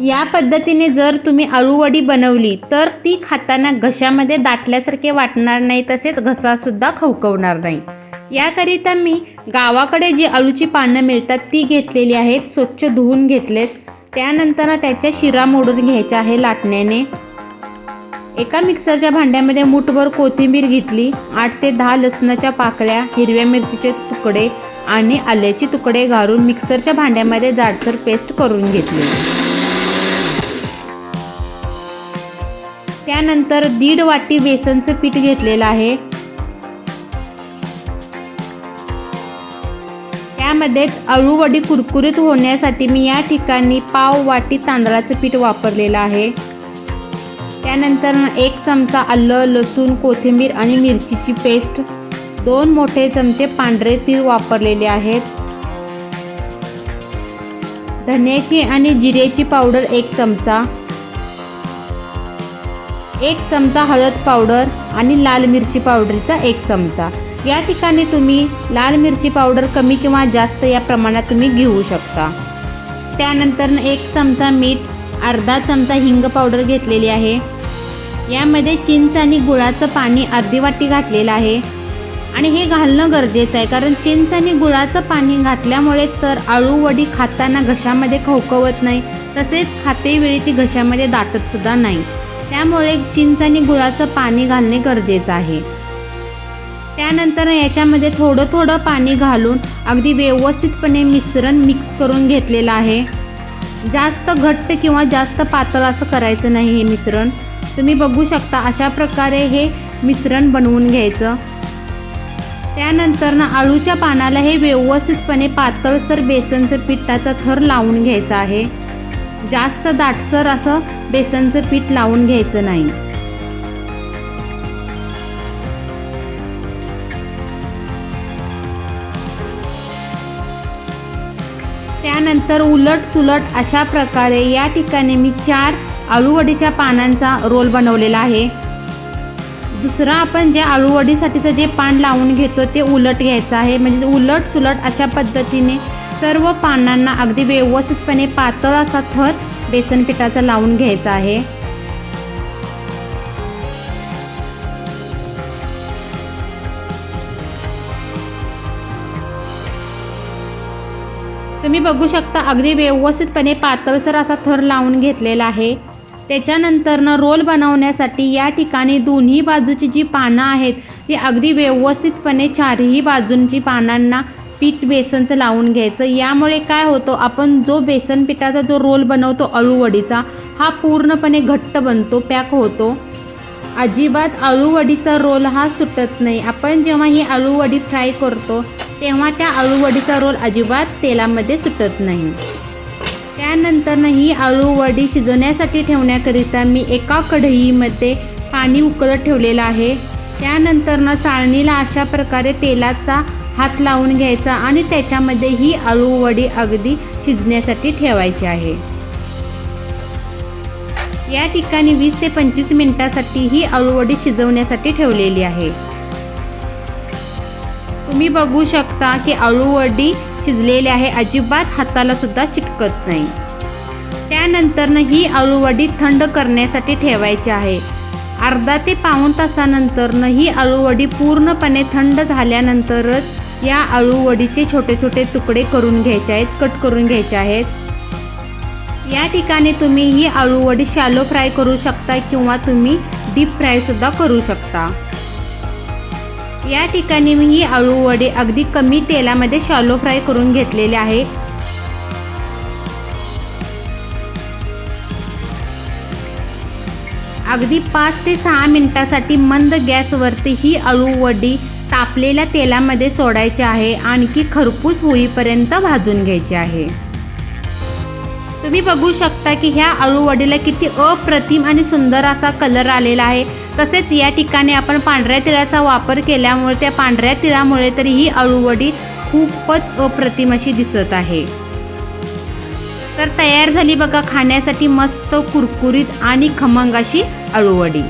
या पद्धतीने जर तुम्ही अळूवडी बनवली तर ती खाताना घशामध्ये दाटल्यासारखे वाटणार नाही, तसेच घसासुद्धा खवखवणार नाही। याकरिता मी गावाकडे जी अळूची पानं मिळतात ती घेतलेली आहेत, स्वच्छ धुवून घेतलेत। त्यानंतर त्याच्या शिरा मोडून घ्यायच्या आहे लाटण्याने। एका मिक्सरच्या भांड्यामध्ये मूठभर कोथिंबीर घेतली, 8 ते 10 लसणाच्या पाकळ्या, हिरव्या मिरचीचे तुकडे आणि आल्याचे तुकडे घालून मिक्सरच्या भांड्यामध्ये जाडसर पेस्ट करून घेतली। त्यानंतर 1.5 वाटी बेसनचं पीठ घेतलेलं आहे। त्यामध्येच अळूवडी कुरकुरीत होण्यासाठी मी या ठिकाणी पाव वाटी तांदळाचं पीठ वापरलेलं आहे। त्यानंतर 1 चमचा आलं, लसूण, कोथिंबीर आणि मिरचीची पेस्ट, 2 मोठे चमचे पांढरे तीळ वापरलेले आहेत। धन्याची आणि जिऱ्याची पावडर 1 चमचा, 1 चमचा हळद पावडर आणि लाल मिरची पावडरचा 1 चमचा। या ठिकाणी तुम्ही लाल मिरची पावडर कमी किंवा जास्त या प्रमाणात तुम्ही घेऊ शकता। त्यानंतर 1 चमचा मीठ, अर्धा चमचा हिंग पावडर घेतलेली आहे। यामध्ये चिंच आणि गुळाचं पाणी अर्धी वाटी घातलेलं आहे आणि हे घालणं गरजेचं आहे, कारण चिंच आणि गुळाचं पाणी घातल्यामुळेच तर अळूवडी खाताना घशामध्ये खवखवत नाही, तसेच खातेवेळी ती घशामध्ये दाटत सुद्धा नाही। त्यामुळे चिंच आणि गुळाचं पाणी घालणे गरजेचं आहे। त्यानंतर याच्यामध्ये थोडं थोडं पाणी घालून अगदी व्यवस्थितपणे मिश्रण मिक्स करून घेतलेलं आहे। जास्त घट्ट किंवा जास्त पातळ असं करायचं नाही। हे मिश्रण तुम्ही बघू शकता, अशा प्रकारे हे मिश्रण बनवून घ्यायचं। त्यानंतर अळूच्या पानाला हे व्यवस्थितपणे पातळसर बेसनचं पिठाचा थर लावून घ्यायचा आहे। जास्त दाटसर असं बेसनचं पीठ लावून घ्यायचं नाही। त्यानंतर उलट सुलट अशा प्रकारे या ठिकाणी मी 4 अळूवडीच्या पानांचा रोल बनवलेला आहे। दुसरा आपण जे अळूवडीसाठीचं जे पान लावून घेतो ते उलट घ्यायचं आहे, म्हणजे उलट सुलट अशा पद्धतीने सर्व पानांना अगदी व्यवस्थितपणे पातळ असा थर बेसन पिठाचा लावून घ्यायचा आहे। तुम्ही बघू शकता अगदी व्यवस्थितपणे पातळसर असा थर लावून घेतलेला आहे। त्याच्यानंतर रोल बनवण्यासाठी या ठिकाणी दोन्ही बाजूची जी पानं आहेत ती अगदी व्यवस्थितपणे चारही बाजूंची पानांना पीठ बेसनचं लावून घ्यायचं। यामुळे काय होतं, आपण जो बेसन पिठाचा जो रोल बनवतो अळूवडीचा, हा पूर्णपणे घट्ट बनतो, पॅक होतो। अजिबात अळूवडीचा रोल हा सुटत नाही। आपण जेव्हा ही अळूवडी फ्राय करतो तेव्हा त्या अळूवडीचा रोल अजिबात तेलामध्ये सुटत नाही। त्यानंतर ही अळूवडी शिजवण्यासाठी ठेवण्याकरिता मी एका कढईमध्ये पाणी उकळत ठेवलेलं आहे। त्यानंतर चाळणीला अशा प्रकारे तेलाचा हात लावून घ्यायचा आणि त्याच्यामध्ये ही अळूवडी अगदी शिजण्यासाठी ठेवायची आहे। या ठिकाणी 20 ते 25 मिनिटांसाठी ही अळूवडी शिजवण्यासाठी ठेवलेली आहे। तुम्ही बघू शकता की अळूवडी शिजलेली आहे, अजिबात हाताला सुद्धा चिटकत नाही। त्यानंतर ही अळूवडी थंड करण्यासाठी ठेवायची आहे। अर्धा ते पाऊण तासानंतर ही अळूवडी पूर्णपणे थंड झाल्यानंतरच या अळूवडीचे छोटे छोटे तुकडे करून घ्यायचे आहेत, कट करून घ्यायचे आहेत। या ठिकाणी तुम्ही ही अळूवडी शॅलो फ्राय करू शकता किंवा तुम्ही डीप फ्राय सुद्धा करू शकता। या ठिकाणी मी ही अळूवडी अगदी कमी तेलामध्ये शॅलो फ्राय करून घेतलेले आहे। अगदी 5 ते 6 मिनिटांसाठी मंद गॅसवरती ही अळूवडी तापलेल्या तेलामध्ये सोडायची आहे, आणखी खरपूस होईपर्यंत भाजून घ्यायची आहे। तुम्ही बघू शकता की ह्या अळूवडीला किती अप्रतिम आणि सुंदर असा कलर आलेला आहे। तसेच या ठिकाणी आपण पांढऱ्या तिळाचा वापर केल्यामुळे त्या पांढऱ्या तिळामुळे तरी ही अळूवडी खूपच अप्रतिम अशी दिसत आहे। तर तयार झाली बघा खाण्यासाठी मस्त कुरकुरीत आणि खमंग अशी अळूवडी।